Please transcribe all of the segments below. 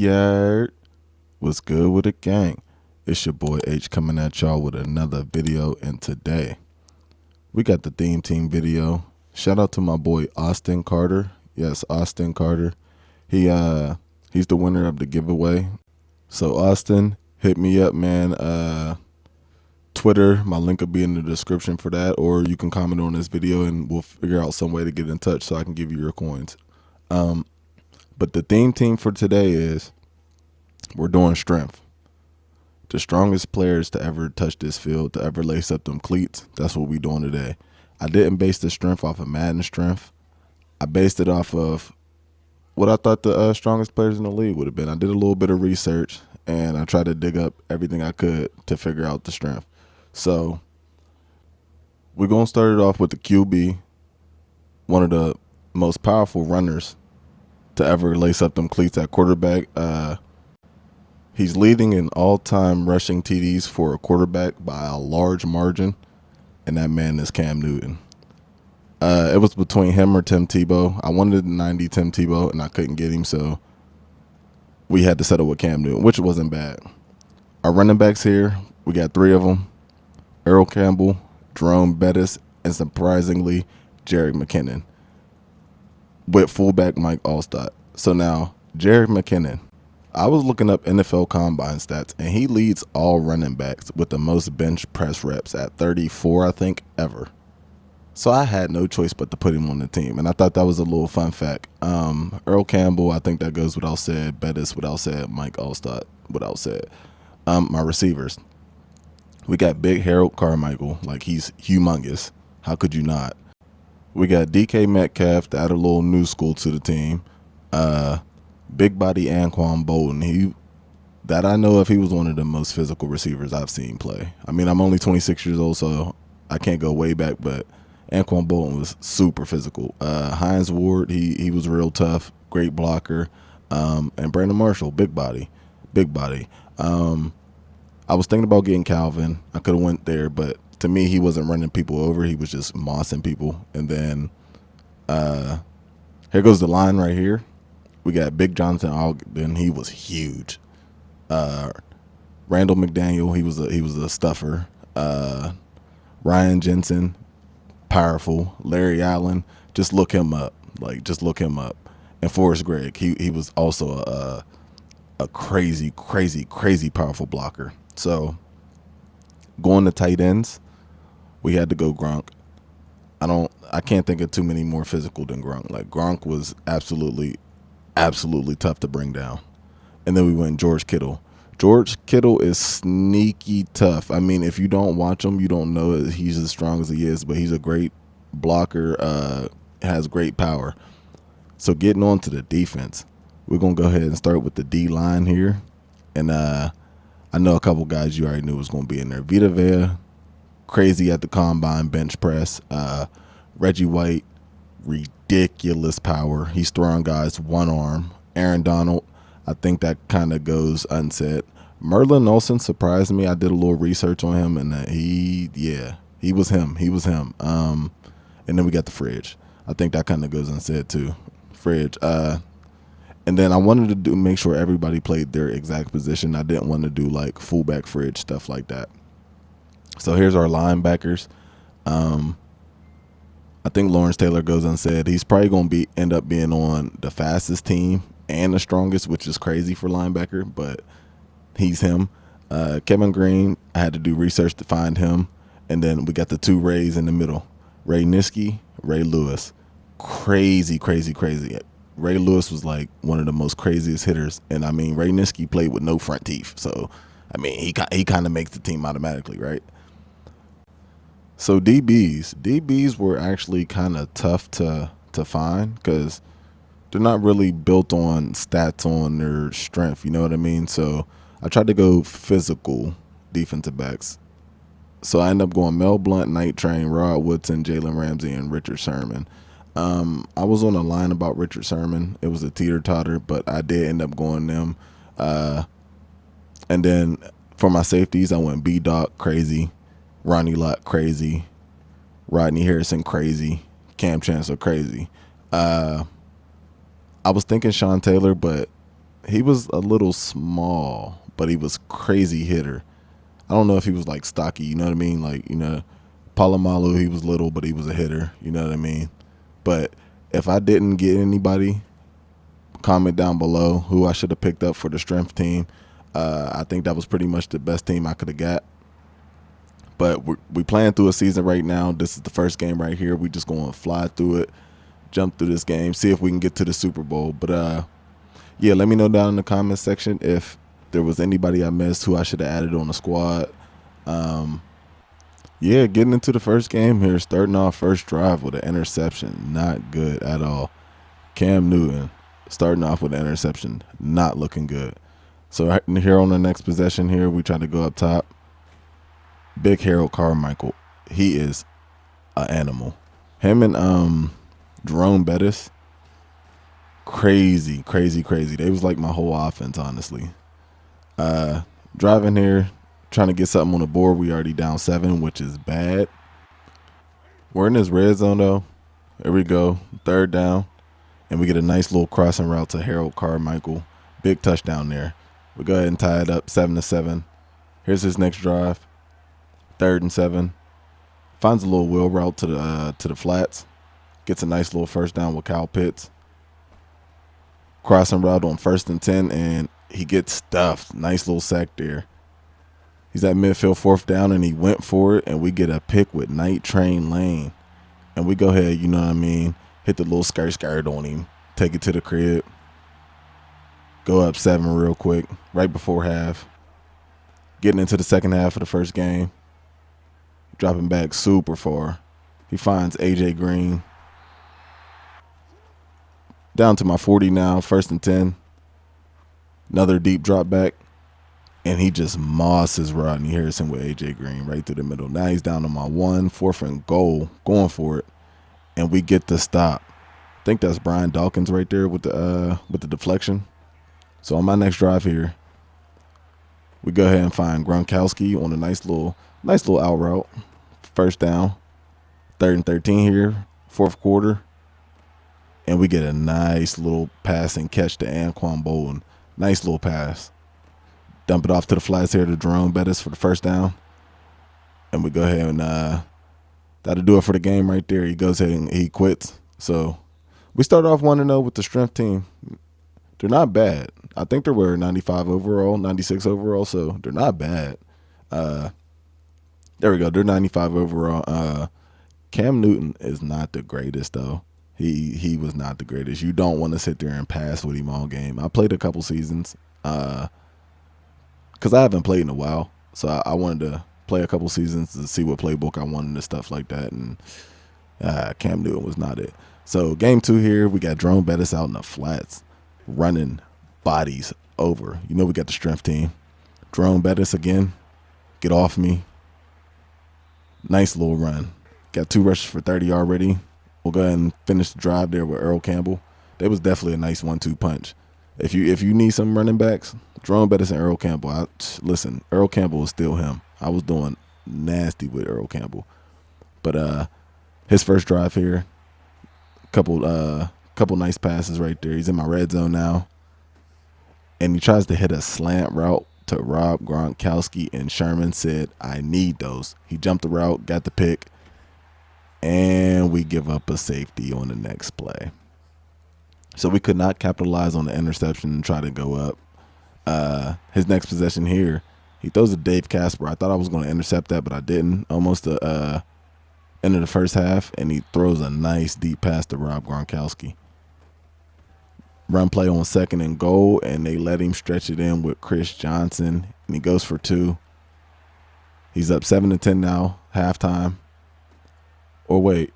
Yeah, what's good with the gang? It's your boy H coming at y'all with another video, and today we got the theme team video. Shout out to my boy Austin Carter. Yes, Austin Carter. He he's the winner of the giveaway. So Austin, hit me up, man. Twitter, my link will be in the description for that, or you can comment on this video and we'll figure out some way to get in touch so I can give you your coins. But the theme team for today is we're doing strength. The strongest players to ever touch this field, to ever lace up them cleats. That's what we doing today. I didn't base the strength off of Madden strength. I based it off of what I thought the strongest players in the league would have been. I did a little bit of research, and I tried to dig up everything I could to figure out the strength. So we're going to start it off with the QB, one of the most powerful runners to ever lace up them cleats at quarterback. He's leading in all-time rushing TDs for a quarterback by a large margin, and that man is Cam Newton. It was between him or Tim Tebow. I wanted 90 Tim Tebow, and I couldn't get him, so we had to settle with Cam Newton, which wasn't bad. Our running backs here, we got three of them: Earl Campbell, Jerome Bettis, and surprisingly, Jerick McKinnon, with fullback Mike Allstott. So now, Jerick McKinnon, I was looking up NFL Combine stats, and he leads all running backs with the most bench press reps at 34, I think, ever. So I had no choice but to put him on the team, and I thought that was a little fun fact. Earl Campbell, I think that goes without said. Bettis, without said. Mike Allstott, without said. My receivers, we got Big Harold Carmichael, like he's humongous. How could you not? We got DK Metcalf to add a little new school to the team. Big body Anquan Bolden. That I know of, he was one of the most physical receivers I've seen play. I mean, I'm only 26 years old, so I can't go way back, but Anquan Bolden was super physical. Hines Ward, he was real tough, great blocker. And Brandon Marshall, big body. I was thinking about getting Calvin. I could have went there, but to me, he wasn't running people over. He was just mossing people. And then here goes the line right here. We got Big Jonathan Ogden. He was huge. Randall McDaniel. He was a stuffer. Ryan Jensen, powerful. Larry Allen. Just look him up. And Forrest Gregg. He was also a crazy powerful blocker. So going to tight ends, we had to go Gronk. I can't think of too many more physical than Gronk. Like, Gronk was absolutely tough to bring down. And then we went George Kittle. George Kittle is sneaky tough. I mean, if you don't watch him, you don't know that he's as strong as he is, but he's a great blocker, has great power. So getting on to the defense, we're going to go ahead and start with the D-line here. And I know a couple guys you already knew was going to be in there. Vita Vea, crazy at the combine bench press. Reggie White, ridiculous power. He's throwing guys one arm. Aaron Donald, I think that kind of goes unsaid. Merlin Olsen surprised me. I did a little research on him, and he was him. And then we got the Fridge. I think that kind of goes unsaid too. Fridge. And then I wanted to make sure everybody played their exact position. I didn't want to do like fullback Fridge, stuff like that. So here's our linebackers. I think Lawrence Taylor goes unsaid. He's probably going to end up being on the fastest team and the strongest, which is crazy for linebacker, but he's him. Kevin Green, I had to do research to find him. And then we got the two Rays in the middle. Ray Niskey, Ray Lewis. Crazy. Ray Lewis was like one of the most craziest hitters. And I mean, Ray Niskey played with no front teeth. So, I mean, he kind of makes the team automatically, right? So DBs were actually kind of tough to find because they're not really built on stats on their strength. You know what I mean? So I tried to go physical defensive backs. So I ended up going Mel Blount, Night Train, Rod Woodson, Jalen Ramsey, and Richard Sherman. I was on a line about Richard Sherman. It was a teeter-totter, but I did end up going them. And then for my safeties, I went B-Doc, crazy. Ronnie Lott, crazy. Rodney Harrison, crazy. Cam Chancellor, crazy. I was thinking Sean Taylor, but he was a little small, but he was crazy hitter. I don't know if he was like stocky, you know what I mean? Like, Palomalu, he was little, but he was a hitter, you know what I mean? But if I didn't get anybody, comment down below who I should have picked up for the strength team. I think that was pretty much the best team I could have got. But we playing through a season right now. This is the first game right here. We just going to fly through it, jump through this game, see if we can get to the Super Bowl. But, yeah, let me know down in the comment section if there was anybody I missed who I should have added on the squad. Yeah, getting into the first game here, starting off first drive with an interception. Not good at all. Cam Newton starting off with an interception. Not looking good. So here on the next possession here, we try to go up top. Big Harold Carmichael. He is an animal. Him and Jerome Bettis. Crazy. They was like my whole offense, honestly. Driving here, trying to get something on the board. We already down 7, which is bad. We're in this red zone, though. There we go. 3rd down. And we get a nice little crossing route to Harold Carmichael. Big touchdown there. We go ahead and tie it up 7-7. Here's his next drive. 3rd and 7. Finds a little wheel route to the flats. Gets a nice little first down with Kyle Pitts. Crossing route on 1st and 10, and he gets stuffed. Nice little sack there. He's at midfield 4th down, and he went for it, and we get a pick with Night Train Lane. And we go ahead, you know what I mean, hit the little skirt on him, take it to the crib, go up 7 real quick, right before half. Getting into the second half of the first game. Dropping back super far. He finds A.J. Green. Down to my 40 now, 1st and 10. Another deep drop back. And he just mosses Rodney Harrison with A.J. Green right through the middle. Now he's down to my 1, 4th and goal, going for it. And we get the stop. I think that's Brian Dawkins right there with the deflection. So on my next drive here, we go ahead and find Gronkowski on a nice little out route. 1st down, 3rd and 13 here, 4th quarter. And we get a nice little pass and catch to Anquan Bolden. Nice little pass. Dump it off to the flats here to Jerome Bettis for the 1st down. And we go ahead and that'll do it for the game right there. He goes ahead and he quits. So we start off 1-0 with the strength team. They're not bad. I think they were 95 overall, 96 overall, so they're not bad. There we go. They're 95 overall. Cam Newton is not the greatest, though. He was not the greatest. You don't want to sit there and pass with him all game. I played a couple seasons because I haven't played in a while. So I wanted to play a couple seasons to see what playbook I wanted and stuff like that. And Cam Newton was not it. So game 2 here, we got Jerome Bettis out in the flats running bodies over. You know we got the strength team. Jerome Bettis again. Get off me. Nice little run. Got 2 rushes for 30 already. We'll go ahead and finish the drive there with Earl Campbell. That was definitely a nice 1-2 punch. If you need some running backs, Jerome Bettis and Earl Campbell. Listen, Earl Campbell is still him. I was doing nasty with Earl Campbell. But his first drive here, couple nice passes right there. He's in my red zone now. And he tries to hit a slant route to Rob Gronkowski, and Sherman said, I need those. He jumped the route, got the pick, and we give up a safety on the next play. So we could not capitalize on the interception and try to go up. His next possession here, he throws to Dave Casper. I thought I was going to intercept that, but I didn't. Almost the end of the first half, and he throws a nice deep pass to Rob Gronkowski. Run play on 2nd and goal, and they let him stretch it in with Chris Johnson, and he goes for 2. He's up 7-10 now, halftime. Or wait,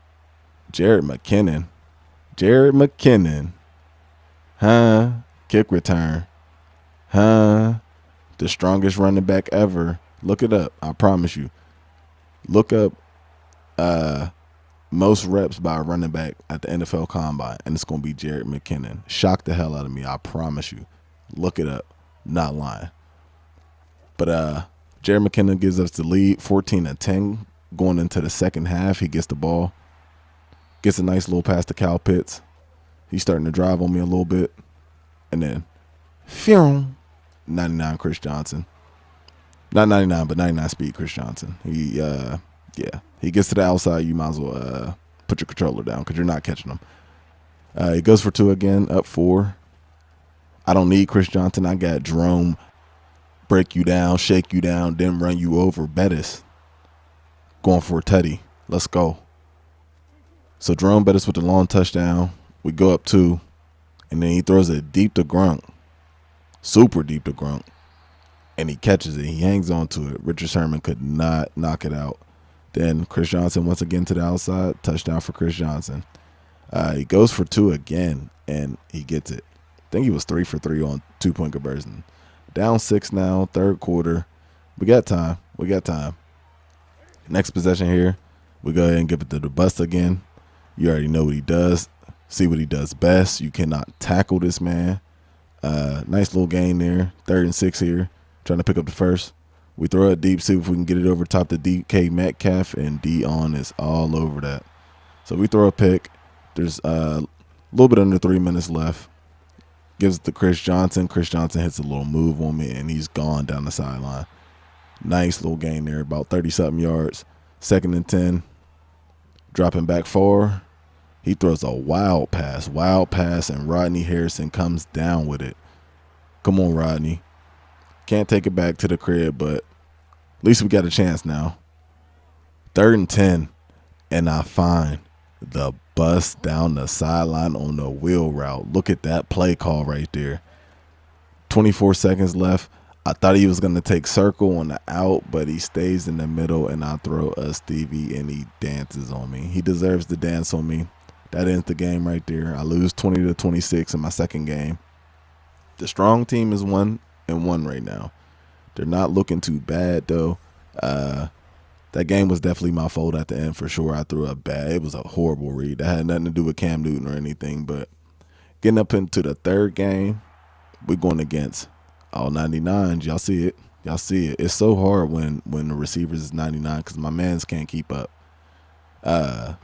Jared McKinnon. Huh? Kick return. Huh? The strongest running back ever. Look it up. I promise you. Look up most reps by a running back at the NFL Combine, and it's going to be Jared McKinnon. Shock the hell out of me. I promise you. Look it up. Not lying. But Jared McKinnon gives us the lead, 14-10. Going into the second half, he gets the ball. Gets a nice little pass to Kyle Pitts. He's starting to drive on me a little bit. And then Phew. 99 Chris Johnson. Not 99, but 99 speed Chris Johnson. He gets to the outside. You might as well put your controller down because you're not catching him. He goes for 2 again, up 4. I don't need Chris Johnson. I got Jerome break you down, shake you down, then run you over. Bettis going for a tutty. Let's go. So Jerome Bettis with the long touchdown. We go up 2, and then he throws it deep to Grunt. Super deep to Grunt. And he catches it. He hangs on to it. Richard Sherman could not knock it out. Then Chris Johnson once again to the outside. Touchdown for Chris Johnson. He goes for 2 again, and he gets it. I think he was 3 for 3 on 2-point conversion. Down 6 now, third quarter. We got time. Next possession here, we go ahead and give it to the bust again. You already know what he does. See what he does best. You cannot tackle this man. Nice little gain there. 3rd and 6 here. Trying to pick up the first. We throw it deep, see if we can get it over top to DK Metcalf, and Dion is all over that. So we throw a pick. There's a little bit under 3 minutes left. Gives it to Chris Johnson. Chris Johnson hits a little move on me, and he's gone down the sideline. Nice little gain there, about 30-something yards. 2nd and 10. Dropping back 4. He throws a wild pass, and Rodney Harrison comes down with it. Come on, Rodney. Can't take it back to the crib, but at least we got a chance now. 3rd and 10, and I find the bust down the sideline on the wheel route. Look at that play call right there. 24 seconds left. I thought he was going to take circle on the out, but he stays in the middle, and I throw a Stevie, and he dances on me. He deserves to dance on me. That ends the game right there. I lose 20-26 in my second game. The strong team is 1-1 right now. They're not looking too bad, though. That game was definitely my fault at the end for sure. I threw it was a horrible read. That had nothing to do with Cam Newton or anything, but getting up into the third game, we're going against all 99s. Y'all see it. It's so hard when the receivers is 99 because my mans can't keep up.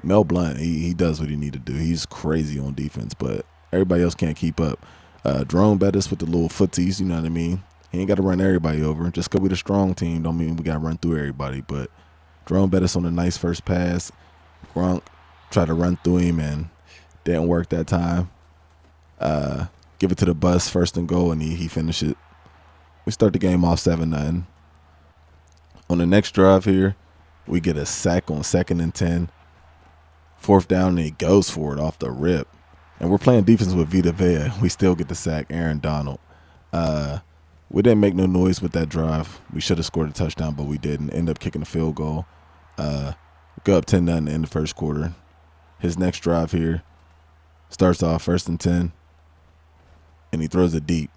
Mel Blount, he does what he need to do. He's crazy on defense, but everybody else can't keep up. Jerome Bettis with the little footsies, you know what I mean? He ain't got to run everybody over. Just because we the strong team don't mean we got to run through everybody. But Jerome Bettis on a nice first pass. Gronk tried to run through him and didn't work that time. Give it to the bus, 1st and goal, and he finished it. We start the game off 7-0. On the next drive here, we get a sack on 2nd and 10. 4th down, and he goes for it off the rip. And we're playing defense with Vita Vea. We still get the sack, Aaron Donald. We didn't make no noise with that drive. We should have scored a touchdown, but we didn't. End up kicking a field goal. Go up 10-0 in the first quarter. His next drive here starts off 1st and 10, and he throws it deep.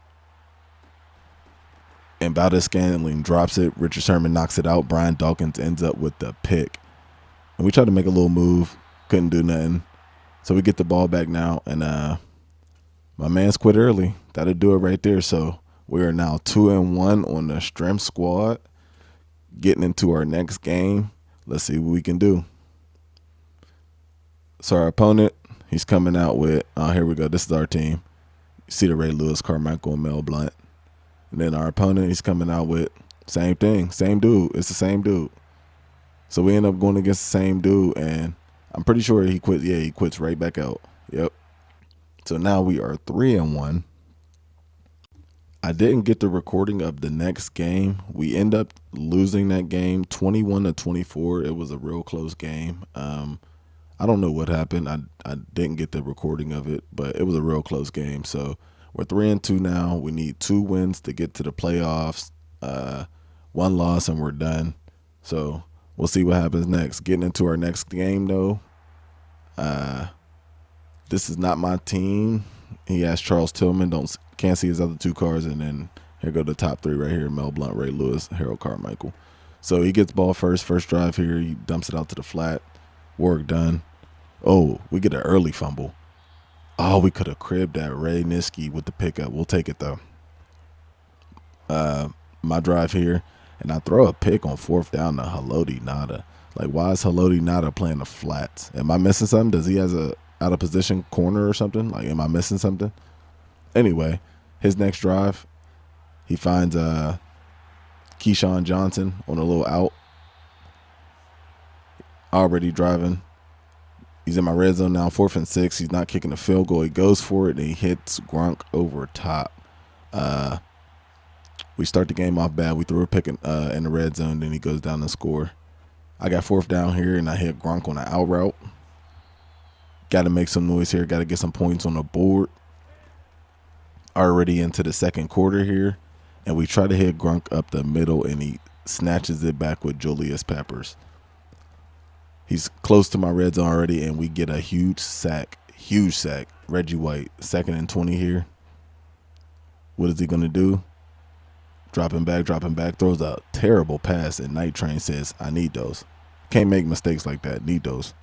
And Valdez-Scantling drops it. Richard Sherman knocks it out. Brian Dawkins ends up with the pick. And we tried to make a little move. Couldn't do nothing. So we get the ball back now. And my man's quit early. That'll do it right there. So we are now 2-1 on the strength squad. Getting into our next game. Let's see what we can do. So our opponent, he's coming out with, here we go. This is our team. You see the Ray Lewis, Carmichael, and Mel Blount. And then our opponent, he's coming out with same thing, same dude. It's the same dude. So we end up going against the same dude, and I'm pretty sure he quit. Yeah, he quits right back out. Yep. So now we are 3-1. I didn't get the recording of the next game. We end up losing that game 21-24. It was a real close game. I don't know what happened. I didn't get the recording of it, but it was a real close game. So we're 3-2 now. We need 2 wins to get to the playoffs. 1 loss and we're done. So we'll see what happens next. Getting into our next game, though. This is not my team. He has Charles Tillman. Can't see his other 2 cards. And then here go the top 3 right here. Mel Blount, Ray Lewis, Harold Carmichael. So he gets ball first drive here. He dumps it out to the flat. Work done. Oh, we get an early fumble. Oh, we could have cribbed that. Ray Niski with the pickup. We'll take it, though. My drive here, and I throw a pick on 4th down to Haloti Nada. Like, why is Haloti Nada playing the flats? Am I missing something? Does he has a out of position corner or something? Like, am I missing something? Anyway, His next drive, he finds Keyshawn Johnson on a little out. Already driving. He's in my red zone now, 4th and 6. He's not kicking a field goal. He goes for it, and he hits Gronk over top. We start the game off bad. We threw a pick in the red zone, then he goes down and score. I got 4th down here, and I hit Gronk on an out route. Got to make some noise here. Got to get some points on the board. Already into the second quarter here, and we try to hit Gronk up the middle, and he snatches it back with Julius Peppers. He's close to my red zone already, and we get a huge sack. Huge sack. Reggie White, 2nd and 20 here. What is he going to do? Dropping back, throws a terrible pass, and Night Train says, I need those. Can't make mistakes like that. Need those.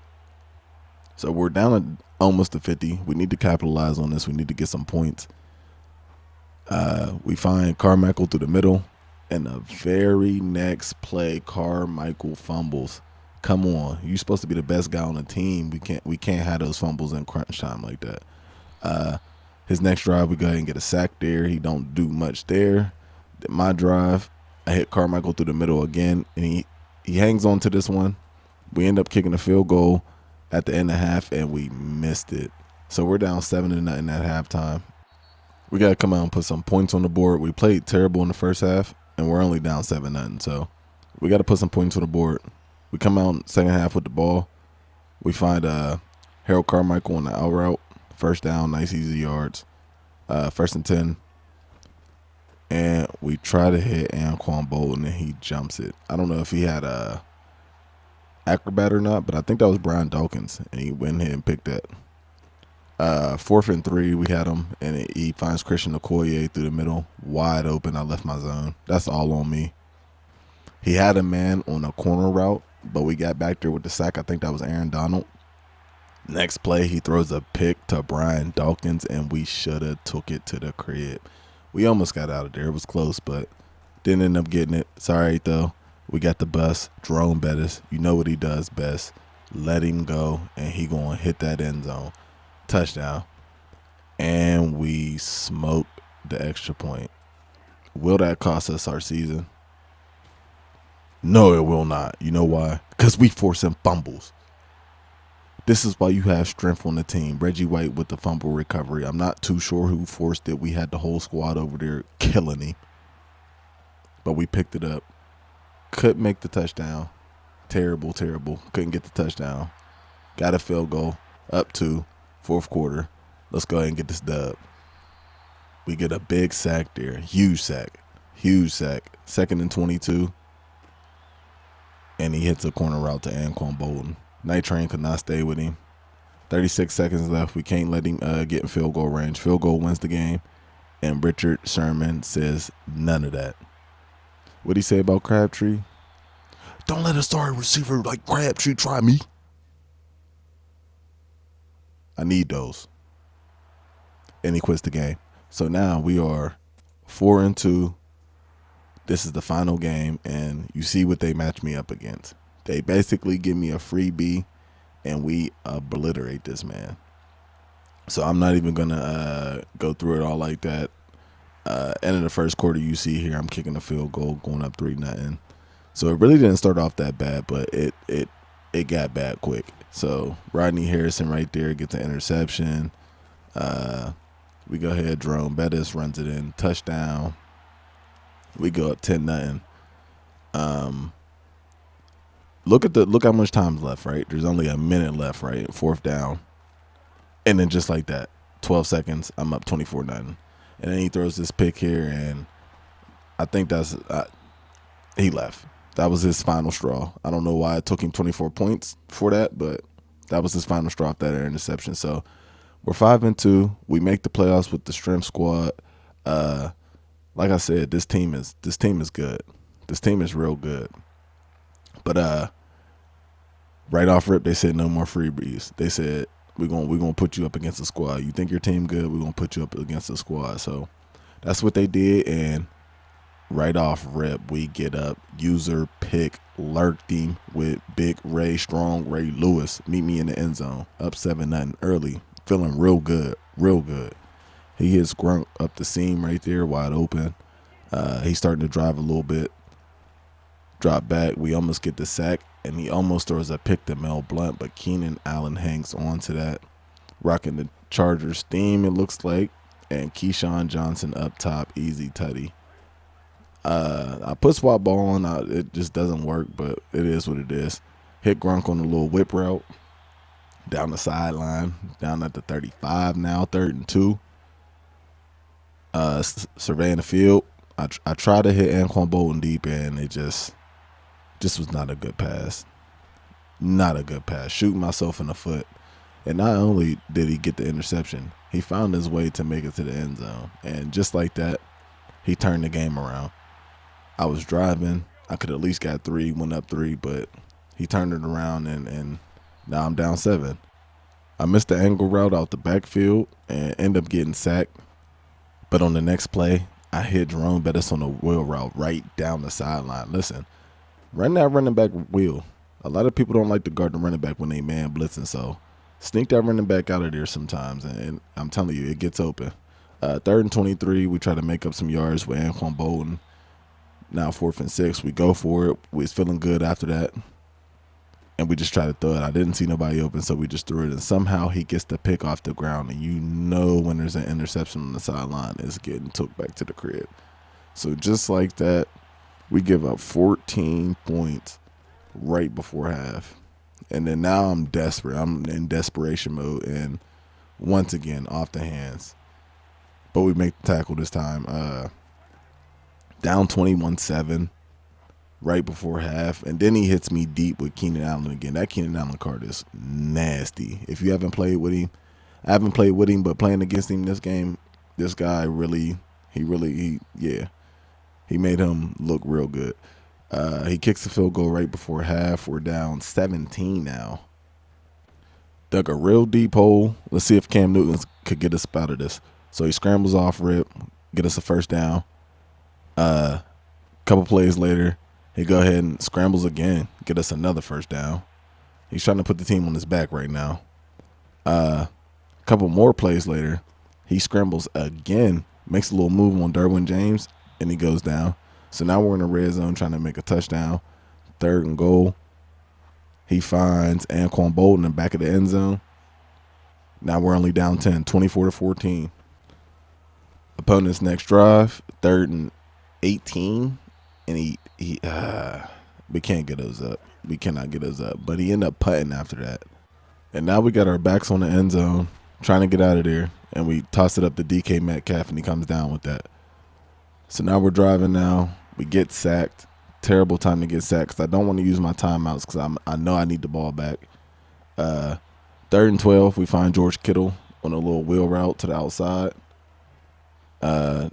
So we're down at almost to 50. We need to capitalize on this. We need to get some points. We find Carmichael through the middle, and the very next play, Carmichael fumbles. Come on, you're supposed to be the best guy on the team. We can't have those fumbles in crunch time like that. His next drive, we go ahead and get a sack there. He don't do much there. My drive, I hit Carmichael through the middle again, and he hangs on to this one. We end up kicking a field goal at the end of half, and we missed it. So we're down 7-0 at halftime. We got to come out and put some points on the board. We played terrible in the first half, and we're only down 7-0. So we got to put some points on the board. We come out in the second half with the ball. We find Harold Carmichael on the out route. 1st down, nice easy yards. 1st and 10. And we try to hit Anquan Bolton, and he jumps it. I don't know if he had a acrobat or not, but I think that was Brian Dawkins, and he went ahead and picked that. 4th and 3, we had him, and he finds Christian Okoye through the middle, wide open. I left my zone. That's all on me. He had a man on a corner route, but we got back there with the sack. I think that was Aaron Donald. Next play, he throws a pick to Brian Dawkins, and we should have took it to the crib. We almost got out of there. It was close, but didn't end up getting it. Sorry, though. We got the bus. Jerome Bettis, you know what he does best. Let him go, and he going to hit that end zone. Touchdown. And we smoked the extra point. Will that cost us our season? No, it will not. You know why? Because we forcing fumbles. This is why you have strength on the team. Reggie White with the fumble recovery. I'm not too sure who forced it. We had the whole squad over there killing him. But we picked it up. Couldn't make the touchdown. Terrible. Couldn't get the touchdown. Got a field goal. Up to 4th quarter. Let's go ahead and get this dub. We get a big sack there. Huge sack. 2nd and 22. And he hits a corner route to Anquan Bolton. Night Train could not stay with him. 36 seconds left. We can't let him get in field goal range. Field goal wins the game. And Richard Sherman says none of that. What'd he say about Crabtree? Don't let a sorry receiver like Crabtree try me. I need those. And he quits the game. So now we are 4-2. This is the final game, and you see what they match me up against. They basically give me a freebie, and we obliterate this man. So I'm not even going to go through it all like that. End of the first quarter, you see here, I'm kicking a field goal, going up 3-0. So it really didn't start off that bad, but it got bad quick. So Rodney Harrison right there gets an interception. We go ahead, Jerome Bettis runs it in, touchdown. We go up 10-0. Look how much time's left, right? There's only a minute left, right? 4th down. And then just like that, 12 seconds, I'm up 24-0. And then he throws this pick here, and I think that's he left. That was his final straw. I don't know why it took him 24 points for that, but that was his final straw after that interception. So we're 5-2. We make the playoffs with the strength squad. Like I said, this team is good. This team is real good. But right off rip, they said no more freebies. They said we're gonna put you up against the squad. You think your team good? We're gonna put you up against the squad. So that's what they did. And right off rip, we get up. User pick lurked him with Big Ray Strong Ray Lewis. Meet me in the end zone. Up 7-0 early. Feeling real good. He hits Grunt up the seam right there, wide open. He's starting to drive a little bit. Drop back. We almost get the sack, and he almost throws a pick to Mel Blount, but Keenan Allen hangs on to that. Rocking the Chargers theme, it looks like. And Keyshawn Johnson up top, easy tutty. I put swap ball on. It just doesn't work, but it is what it is. Hit Gronk on a little whip route. Down the sideline. Down at the 35 now, 3rd and 2. Surveying the field. I tried to hit Anquan Bolton deep, and it just was not a good pass. Not a good pass. Shooting myself in the foot. And not only did he get the interception, he found his way to make it to the end zone. And just like that, he turned the game around. I was driving. I could at least got 3, went up 3, but he turned it around, and now I'm down 7. I missed the angle route out the backfield and ended up getting sacked. But on the next play, I hit Jerome Bettis on a wheel route right down the sideline. Listen, run that running back wheel. A lot of people don't like to guard the running back when they man blitzing, so sneak that running back out of there sometimes, and I'm telling you, it gets open. 3rd and 23, we try to make up some yards with Anquan Bolton. Now 4th and 6, we go for it. We was feeling good after that, and we just try to throw it. I didn't see nobody open, so we just threw it, and somehow he gets the pick off the ground, and you know when there's an interception on the sideline, it's getting took back to the crib. So just like that, we give up 14 points right before half. And then now I'm desperate. I'm in desperation mode, and once again, off the hands. But we make the tackle this time. Down 21-7 right before half. And then he hits me deep with Keenan Allen again. That Keenan Allen card is nasty. If you haven't played with him, I haven't played with him, but playing against him this game, this guy he made him look real good. He kicks the field goal right before half. We're down 17 now. Dug a real deep hole. Let's see if Cam Newton could get us out of this. So he scrambles off rip, get us a first down. Couple plays later, he go ahead and scrambles again, get us another first down. He's trying to put the team on his back right now. Couple more plays later, he scrambles again, makes a little move on Derwin James, and he goes down. So now we're in the red zone trying to make a touchdown. 3rd and goal. He finds Anquan Bolton in the back of the end zone. Now we're only down 10, 24-14. Opponent's next drive, 3rd and 18, and we can't get those up. We cannot get those up. But he ended up putting after that. And now we got our backs on the end zone, trying to get out of there, and we toss it up to DK Metcalf, and he comes down with that. So now we're driving now. We get sacked. Terrible time to get sacked because I don't want to use my timeouts because I know I need the ball back. 3rd and 12, we find George Kittle on a little wheel route to the outside.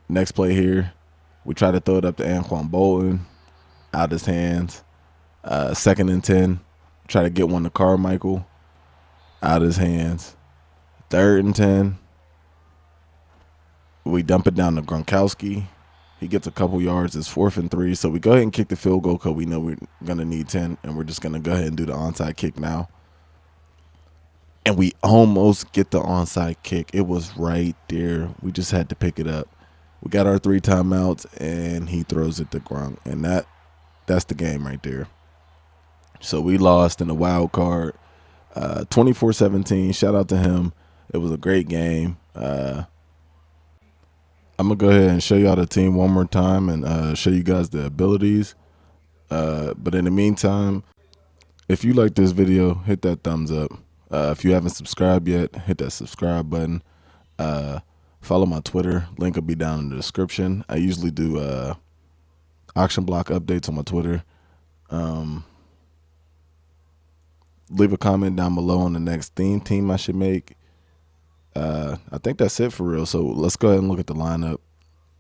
Next play here, we try to throw it up to Anquan Bolton. Out his hands. 2nd and 10, try to get one to Carmichael. Out his hands. 3rd and 10, we dump it down to Gronkowski. He gets a couple yards. It's 4th and 3. So we go ahead and kick the field goal because we know we're going to need 10. And we're just going to go ahead and do the onside kick now. And we almost get the onside kick. It was right there. We just had to pick it up. We got our 3 timeouts, and he throws it to Gronk. And that's the game right there. So we lost in the wild card. 24-17. Shout out to him. It was a great game. I'm going to go ahead and show y'all the team one more time and show you guys the abilities. But in the meantime, if you like this video, hit that thumbs up. If you haven't subscribed yet, hit that subscribe button. Follow my Twitter. Link will be down in the description. I usually do auction block updates on my Twitter. Leave a comment down below on the next theme team I should make. I think that's it for real. So let's go ahead and look at the lineup.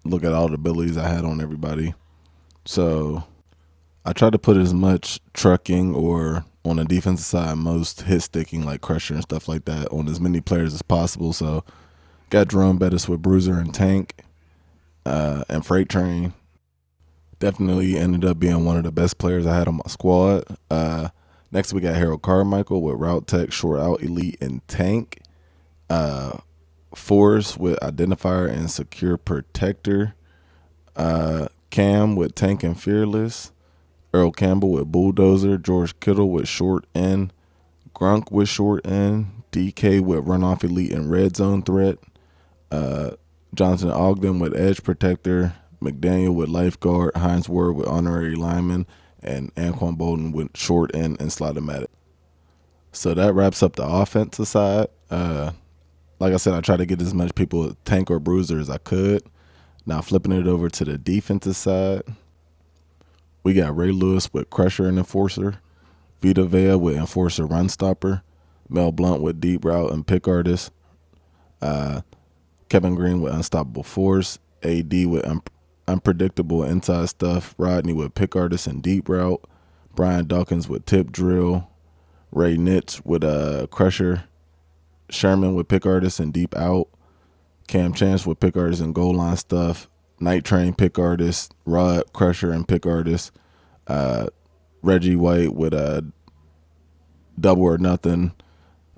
Look at all the abilities I had on everybody. So I tried to put as much trucking or on the defensive side, most hit sticking like Crusher and stuff like that on as many players as possible. So got Jerome Bettis with Bruiser and Tank and Freight Train. Definitely ended up being one of the best players I had on my squad. Next we got Harold Carmichael with Route Tech, Short Out, Elite, and Tank. Force with Identifier and Secure Protector. Cam with Tank and Fearless. Earl Campbell with Bulldozer. George Kittle with Short End. Grunk with Short End. DK with Runoff Elite and Red Zone Threat. Johnson Ogden with Edge Protector. McDaniel with Lifeguard. Hines Ward with Honorary Lineman. And Anquan Bolden with Short End and Slide-O-Matic. So that wraps up the offensive side. Like I said, I tried to get as much people Tank or Bruiser as I could. Now flipping it over to the defensive side, we got Ray Lewis with Crusher and Enforcer, Vita Vea with Enforcer Run Stopper, Mel Blunt with Deep Route and Pick Artist, Kevin Green with Unstoppable Force, AD with Unpredictable Inside Stuff, Rodney with Pick Artist and Deep Route, Brian Dawkins with Tip Drill, Ray Nitz with Crusher, Sherman with Pick Artist and Deep Out, Cam Chance with Pick Artist and Goal Line Stuff, Night Train Pick Artist, Rod Crusher and Pick Artist, Reggie White with Double or Nothing,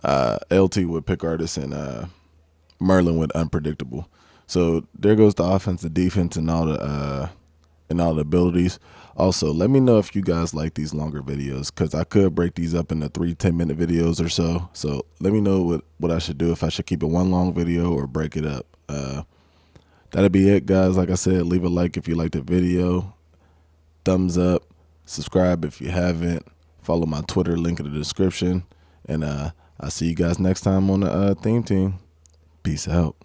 LT with Pick Artist, and Merlin with Unpredictable. So there goes the offense, the defense, and all the abilities. Also, let me know if you guys like these longer videos, because I could break these up into 3 10-minute videos or so. So let me know what I should do, if I should keep it one long video or break it up. That'll be it, guys. Like I said, leave a like if you liked the video. Thumbs up. Subscribe if you haven't. Follow my Twitter, link in the description. And I'll see you guys next time on the Theme Team. Peace out.